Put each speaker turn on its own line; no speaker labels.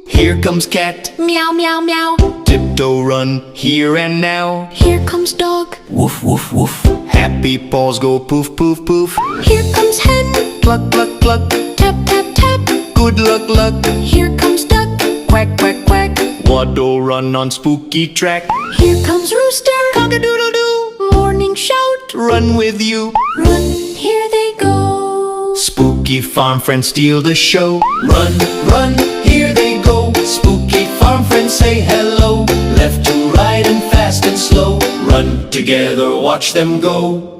Here comes cat,
Meow, meow, meow.
tiptoe run here and now.
Here comes dog.
Woof, woof, woof. Happy paws go poof, poof, poof.
Here comes hen.
Cluck, cluck, cluck.
Tap, tap, tap.
Good luck, luck.
Here comes duck.
Quack, quack, quack. Waddle run on spooky track.
Here comes rooster.
Cock-a-doodle-doo.
Morning shout.
Run with you.
Run, here they go.
Spooky farm friends steal the show. Run, run, here they go. Spooky farm friends say hello. Left to right and fast and slow. Run together, watch them go.